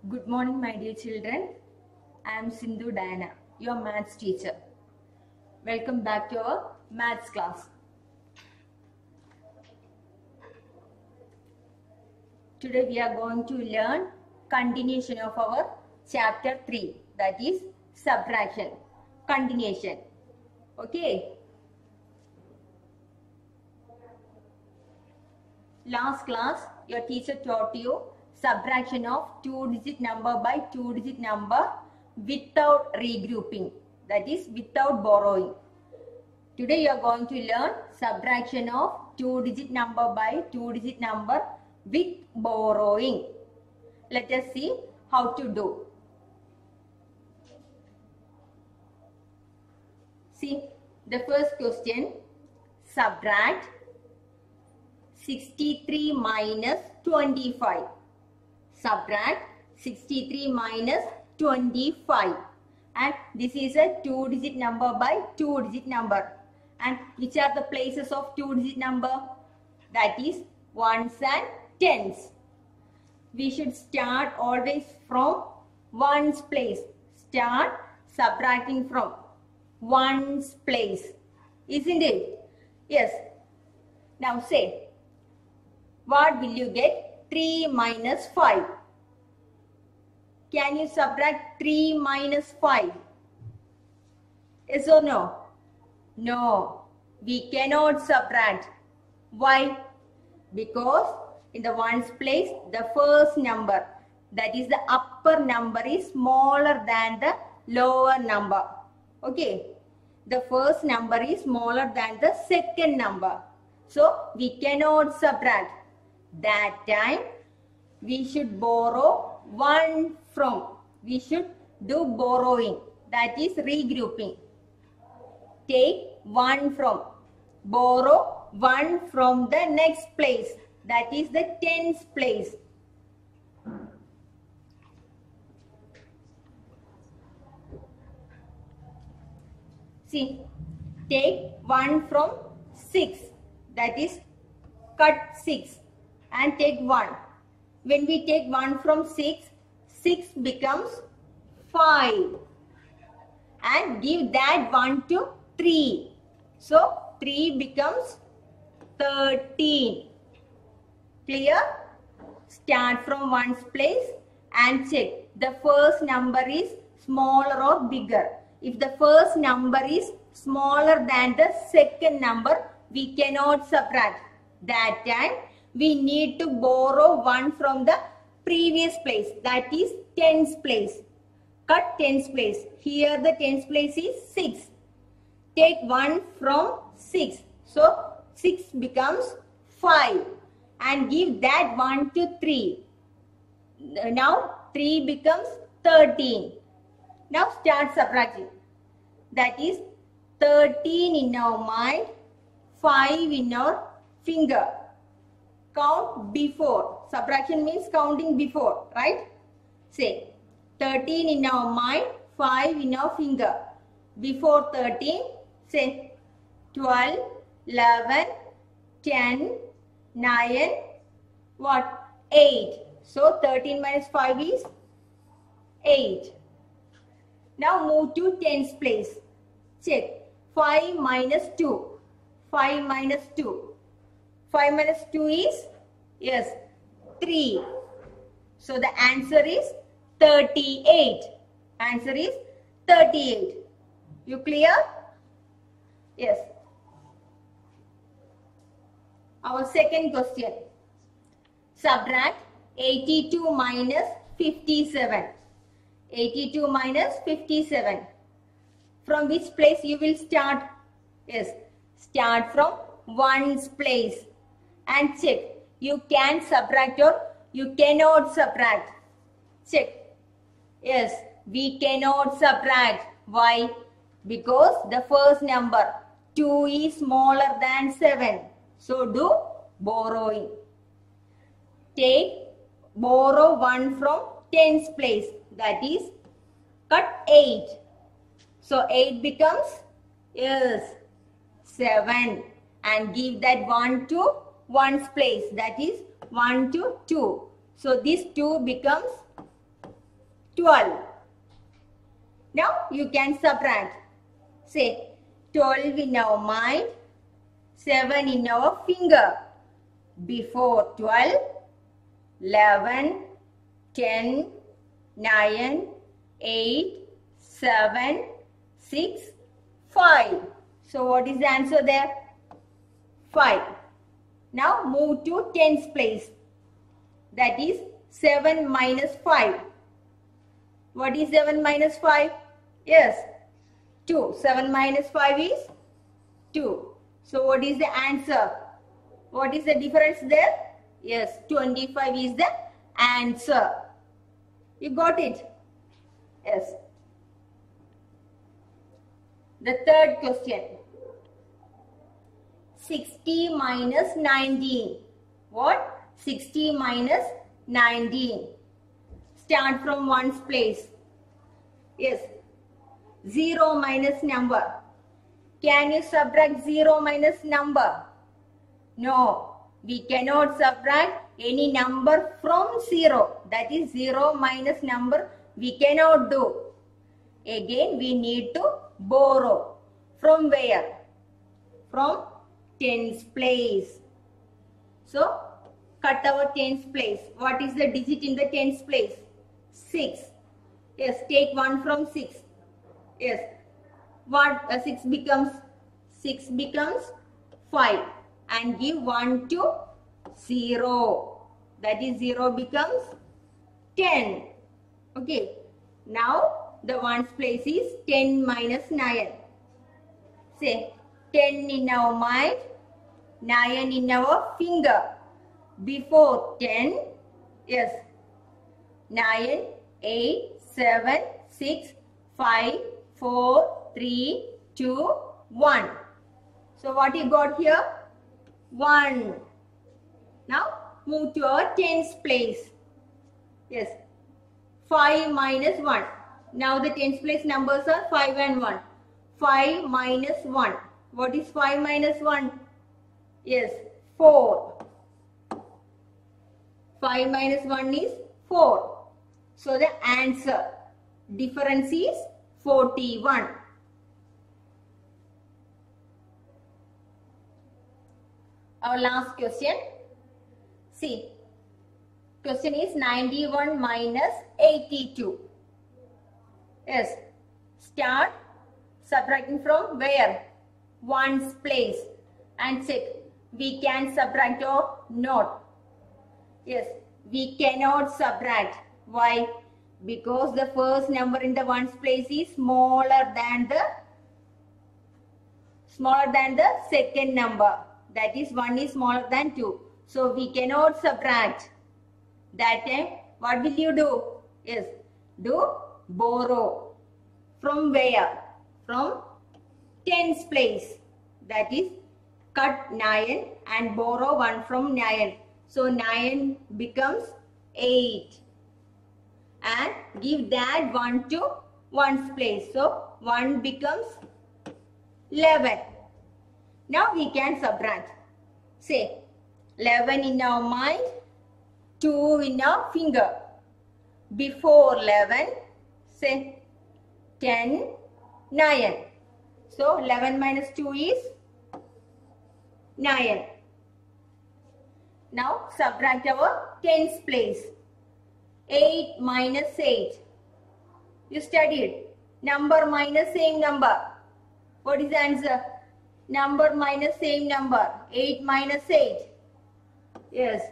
Good morning, my dear children. I am Sindhu Diana, your maths teacher. Welcome back to our maths class. Today we are going to learn continuation of our chapter 3, that is subtraction. Continuation. Okay. Last class, your teacher taught you subtraction of 2-digit number by 2-digit number without regrouping, that is without borrowing. Today you are going to learn subtraction of 2-digit number by 2-digit number with borrowing. Let us see how to do. See, the first question, subtract 63 minus 25. Subtract 63 minus 25. And this is a 2-digit number by 2-digit number. And which are the places of 2-digit number? That is ones and tens. We should start always from ones place. Start subtracting from ones place. Isn't it? Yes. Now say, what will you get? 3 minus 5. Can you subtract 3 minus 5? Yes or no? No, we cannot subtract. Why? Because in the ones place, the first number, that is the upper number, is smaller than the lower number. Okay. The first number is smaller than the second number. So we cannot subtract. That time we should borrow 1 from. We should do borrowing. That is regrouping. Take 1 from. Borrow 1 from the next place. That is the tens place. See, take 1 from 6. That is cut 6. And take 1. When we take 1 from 6, 6 becomes 5. And give that 1 to 3. So 3 becomes 13. Clear? Start from ones place and check. The first number is smaller or bigger. If the first number is smaller than the second number, we cannot subtract. That time we need to borrow 1 from the previous place, that is tens place. Cut tens place. Here the tens place is 6. Take 1 from 6. So 6 becomes 5. And give that 1 to 3. Now 3 becomes 13. Now start subtracting. That is 13 in our mind, 5 in our finger. Count before. Subtraction means counting before, right? Say 13 in our mind, 5 in our finger. Before 13, say 12, 11, 10, 9, what? 8. So 13 minus 5 is 8. Now move to tens place. Check. 5 minus 2. 5 minus 2. 5 minus 2 is, yes, 3. So the answer is 38. Answer is 38. You clear? Yes. Our second question. Subtract 82 minus 57. 82 minus 57. From which place you will start? Yes, start from ones place. And check. You can subtract or you cannot subtract. Check. Yes, we cannot subtract. Why? Because the first number 2 is smaller than 7. So do borrowing. Borrow 1 from tens place. That is cut 8. So 8 becomes, yes, 7. And give that 1 to ones place. That is 1 to 2. So this 2 becomes 12. Now you can subtract. Say 12 in our mind, 7 in our finger. Before 12, 11, 10, 9, 8, 7, 6, 5. So what is the answer there? 5. Now move to tens place. That is 7 minus 5. What is 7 minus 5? Yes, 2. 7 minus 5 is 2. So what is the answer? What is the difference there? Yes, 25 is the answer. You got it? Yes. The third question. 60 minus 19. What? 60 minus 19. Start from ones place. Yes. 0 minus number. Can you subtract 0 minus number? No. We cannot subtract any number from 0. That is 0 minus number we cannot do. Again we need to borrow. From where? From tens place. So cut our tens place. What is the digit in the tens place? 6. Yes, take 1 from 6. Yes. What 6 becomes? 6 becomes 5. And give 1 to 0. That is 0 becomes 10. Okay. Now the ones place is 10 minus 9. Say 10 in our mind, 9 in our finger. Before 10, yes, 9, 8, 7, 6, 5, 4, 3, 2, 1. So what you got here? 1. Now move to our tens place. Yes, 5 minus 1. Now the tens place numbers are 5 and 1. 5 minus 1. What is 5 minus 1? Yes, 4. 5 minus 1 is 4. So the answer, difference is 41. Our last question. See, question is 91 minus 82. Yes, start subtracting from where? Ones place and check. We can subtract or not. Yes, we cannot subtract. Why? Because the first number in the ones place is smaller than the second number. That is 1 is smaller than 2. So we cannot subtract. That time what will you do? Yes, do borrow. From where? From tens place. That is cut 9 and borrow 1 from 9. So 9 becomes 8. And give that 1 to ones place. So 1 becomes 11. Now we can subtract. Say 11 in our mind, 2 in our finger. Before 11, say 10, 9. So 11 minus 2 is 9. Now subtract our tens place. 8 minus 8. You studied. Number minus same number. What is the answer? Number minus same number. 8 minus 8. Yes,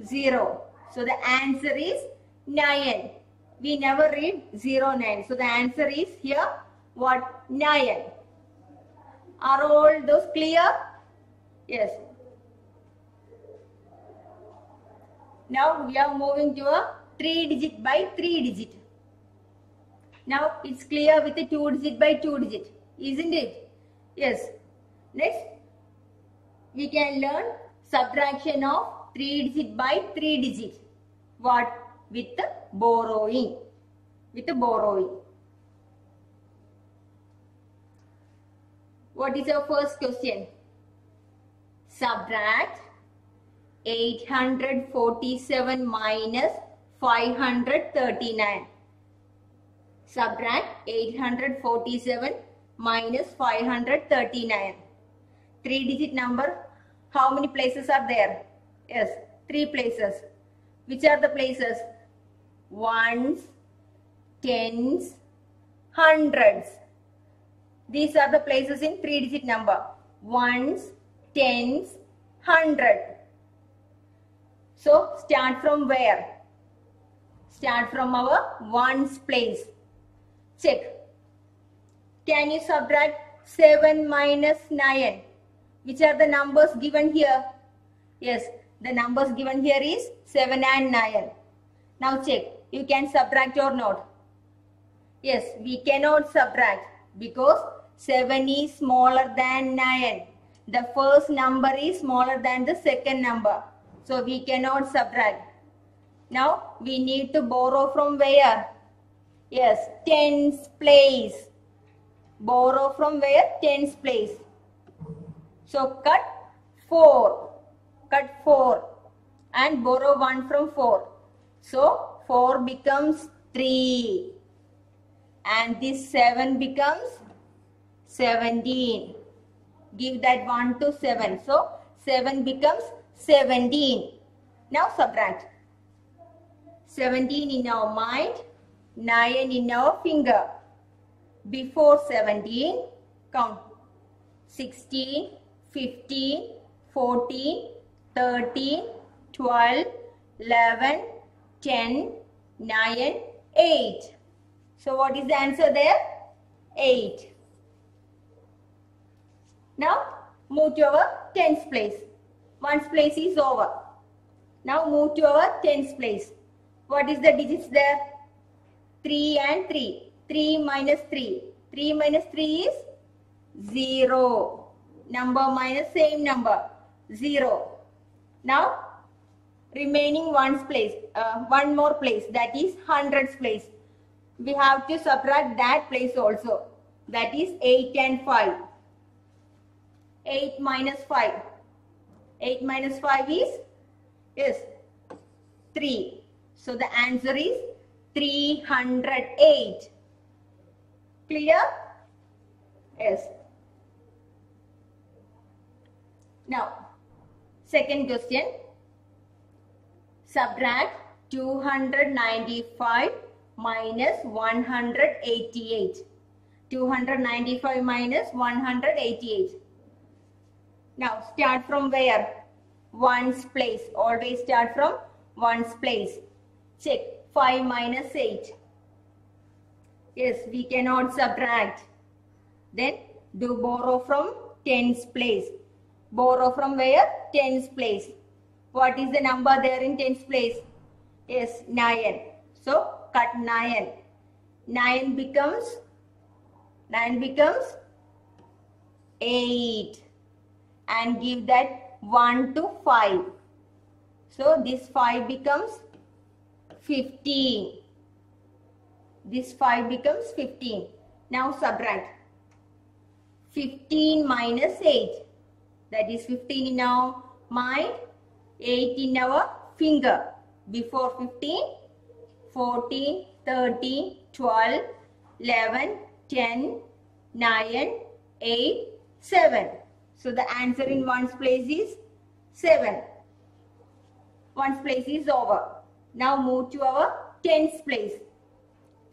0. So the answer is 9. We never read 0, 9. So the answer is here what? 9. Are all those clear? Yes. Now we are moving to a 3 digit by 3 digit. Now it's clear with a 2 digit by 2 digit, isn't it? Yes. Next, we can learn subtraction of 3 digit by 3 digit. What? With the borrowing. With the borrowing. What is our first question? Subtract 847 minus 539. Subtract 847 minus 539. 3-digit number. How many places are there? Yes, 3 places. Which are the places? Ones, tens, hundreds. These are the places in 3-digit number. Ones, tens, hundred. So start from where? Start from our ones place. Check. Can you subtract 7 minus 9? Which are the numbers given here? Yes, the numbers given here is 7 and 9. Now check. You can subtract or not? Yes, we cannot subtract because 7 is smaller than 9. The first number is smaller than the second number. So we cannot subtract. Now we need to borrow from where? Yes, tens place. Borrow from where? Tens place. So cut 4. Cut 4 and borrow 1 from 4. So 4 becomes 3. And this 7 becomes 17. Give that 1 to 7. So 7 becomes 17. Now subtract. 17 in our mind, 9 in our finger. Before 17, count. 16, 15, 14, 13, 12, 11, 10, 9, 8. So what is the answer there? 8. Now move to our tens place. Ones place is over. Now move to our tens place. What is the digits there? 3 and 3. 3 minus 3. 3 minus 3 is 0. Number minus same number. 0. Now remaining ones place. One more place, that is hundreds place. We have to subtract that place also. That is 8 and 5. 8 minus 5. 8 minus 5 is? Yes, 3. So the answer is 308. Clear? Yes. Now, second question. Subtract 295 minus 188. 295 minus 188. Now start from where? Ones place. Always start from ones place. Check. 5 minus 8. Yes, we cannot subtract. Then do borrow from tens place. Borrow from where? Tens place. What is the number there in tens place? Yes, 9. So cut 9. 9 becomes 8. And give that 1 to 5. So this 5 becomes 15. This 5 becomes 15. Now subtract. 15 minus 8. That is 15 in our mind, 8 in our finger. Before 15, 14, 13, 12, 11, 10, 9, 8, 7. So the answer in ones place is 7. Ones place is over. Now move to our tens place.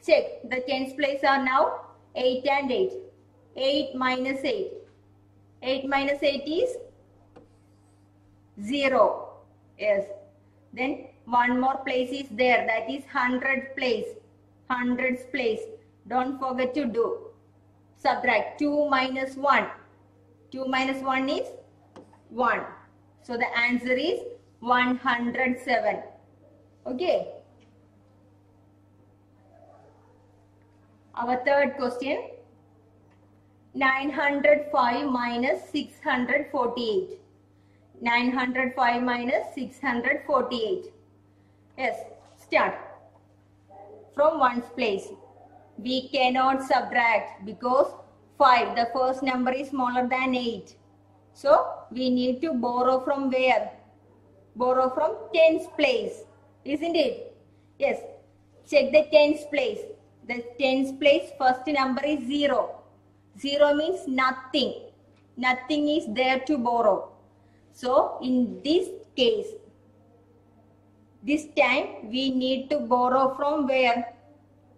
Check. The tens place are now 8 and 8. 8 minus 8. 8 minus 8 is 0. Yes. Then one more place is there. That is 100 place. Hundreds place. Don't forget to do. Subtract. 2 minus 1. 2 minus 1 is 1. So the answer is 107. Okay. Our third question. 905 minus 648. 905 minus 648. Yes. Start. From ones place. We cannot subtract because 5, the first number is smaller than 8. So we need to borrow from where? Borrow from tens place. Isn't it? Yes. Check the tens place. The tens place first number is 0. 0 means nothing. Nothing is there to borrow. So in this case, this time we need to borrow from where?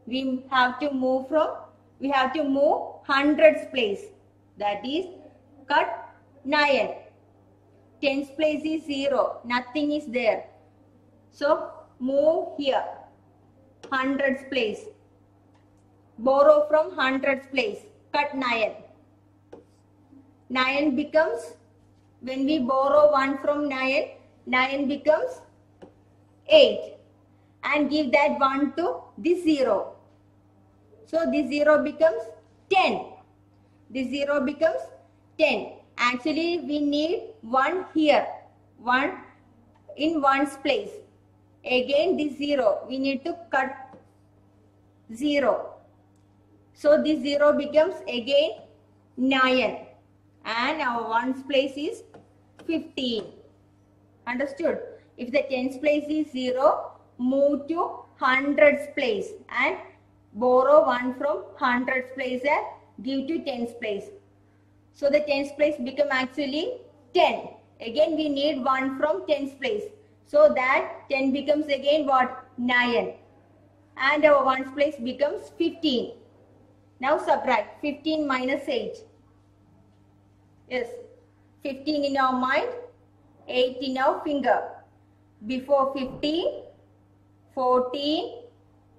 We have to move hundreds place. That is cut 9. Tens place is 0. Nothing is there. So move here. Hundreds place. Borrow from hundreds place. Cut 9. 9 becomes, when we borrow 1 from 9, 9 becomes 8. And give that 1 to this 0. So this 0 becomes 10. This 0 becomes 10. Actually, we need 1 here. 1 in 1's place. Again, this 0. We need to cut 0. So this 0 becomes again 9. And our 1's place is 15. Understood? If the tens place is 0, move to hundreds place and borrow 1 from hundreds place and give to tens place. So the tens place become actually 10. Again we need 1 from tens place. So that 10 becomes again what? 9. And our 1's place becomes 15. Now subtract 15 minus 8. Yes, 15 in our mind, 8 in our finger. Before 15, 14,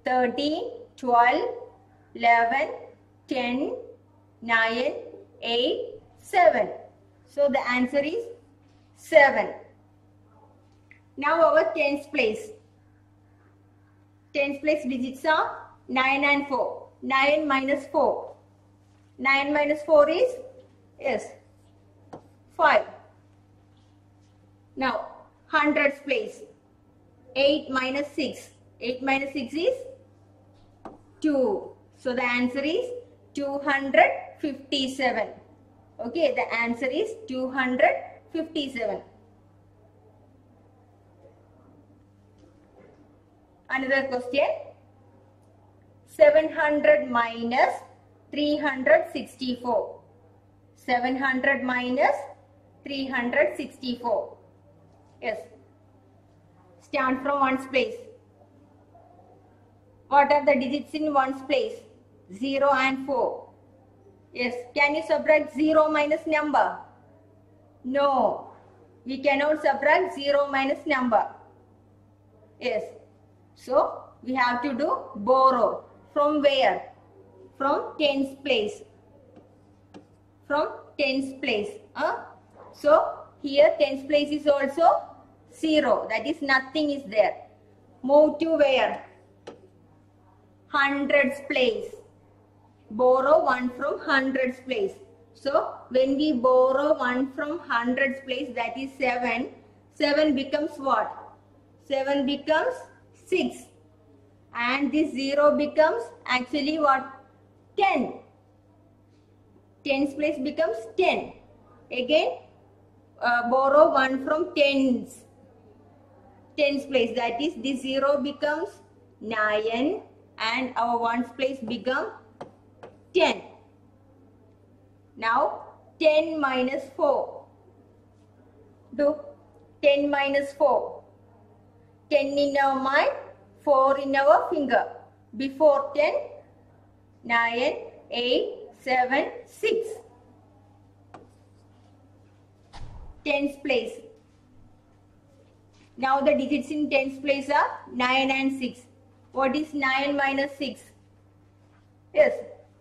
13, 12, 11, 10, 9, 8, 7. So the answer is 7. Now our tens place. Tens place digits are 9 and 4. 9 minus 4. 9 minus 4 is, yes, 5. Now hundreds place. 8 minus 6. 8 minus 6 is 2. So the answer is 257. Okay, the answer is 257. Another question. 700 minus 364. 700 minus 364. Yes. Start from 1's place. What are the digits in 1's place? 0 and 4. Yes. Can you subtract 0 minus number? No. We cannot subtract 0 minus number. Yes. So we have to do borrow. From where? From tens place. From tens place. So here tens place is also 0. That is nothing is there. Move to where? Hundreds place. Borrow 1 from hundreds place. So when we borrow 1 from hundreds place, that is 7. 7 becomes what? 7 becomes 6. And this 0 becomes actually what? 10. Tens place becomes 10. Again, borrow 1 from tens place. That is, this 0 becomes 9 and our 1's place become 10. Now 10 minus 4. Do 10 minus 4. 10 in our mind, 4 in our finger. Before 10, 9, 8, 7, 6. Tens place. Now the digits in tens place are 9 and 6. What is 9 minus 6? Yes,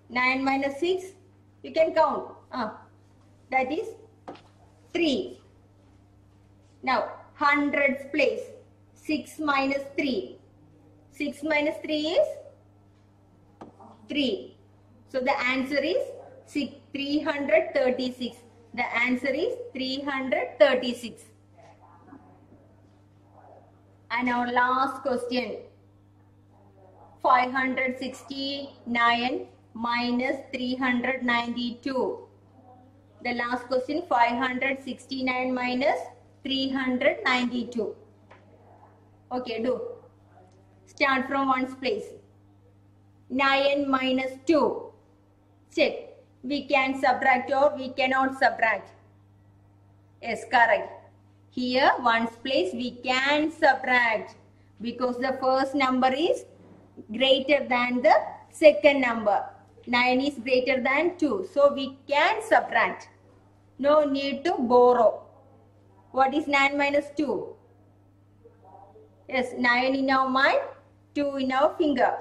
9 minus 6, you can count. That is 3. Now hundreds place. 6 minus 3. 6 minus 3 is 3. So the answer is 336. The answer is 336. And our last question. 569 minus 392. The last question, 569 minus 392. Okay, do. Start from 1's place. 9 minus 2. Check. We can subtract or we cannot subtract. Yes, correct. Here, ones place we can subtract because the first number is greater than the second number. 9 is greater than 2. So, we can subtract. No need to borrow. What is 9 minus 2? Yes, 9 in our mind, 2 in our finger.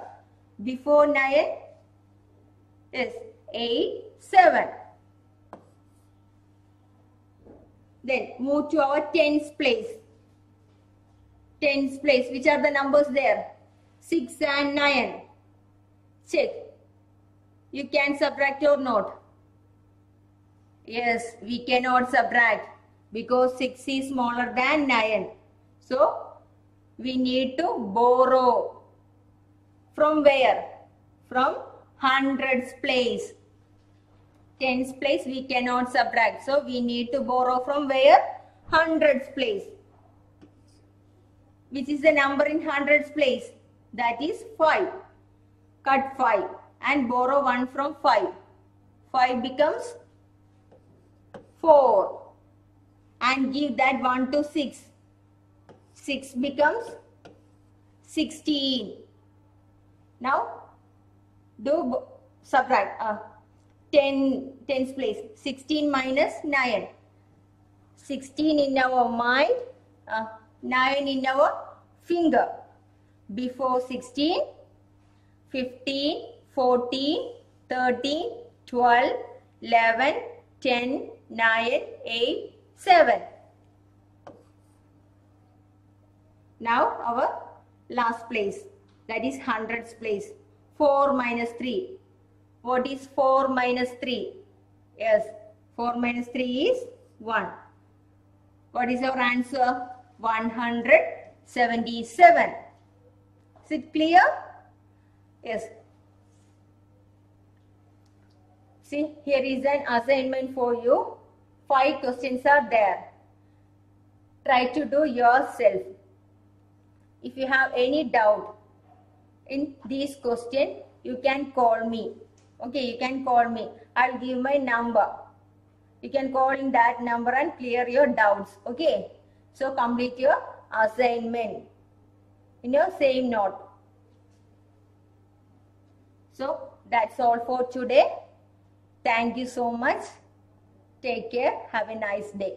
Before 9, yes, 8, 7. Then move to our tens place. Tens place, which are the numbers there? 6 and 9. Check. You can subtract or not? Yes, we cannot subtract because 6 is smaller than 9. So, we need to borrow. From where? From hundreds place. Tens place we cannot subtract. So, we need to borrow from where? Hundreds place. Which is the number in hundreds place? That is 5. Cut 5 and borrow 1 from 5. 5 becomes 4. And give that 1 to 6. 6 becomes 16. Now, do subtract. 10's place. 16 minus 9. 16 in our mind. 9 in our finger. Before 16, 15, 14, 13, 12, 11, 10, 9, 8, 7. Now our last place, that is hundreds place. 4 minus 3. What is 4 minus 3? Yes, 4 minus 3 is 1. What is our answer? 177. Is it clear? Yes. See, here is an assignment for you. 5 questions are there. Try to do yourself. If you have any doubt in this question, you can call me. Okay, you can call me. I'll give my number. You can call in that number and clear your doubts. Okay. So complete your assignment in your same note. So that's all for today. Thank you so much. Take care. Have a nice day.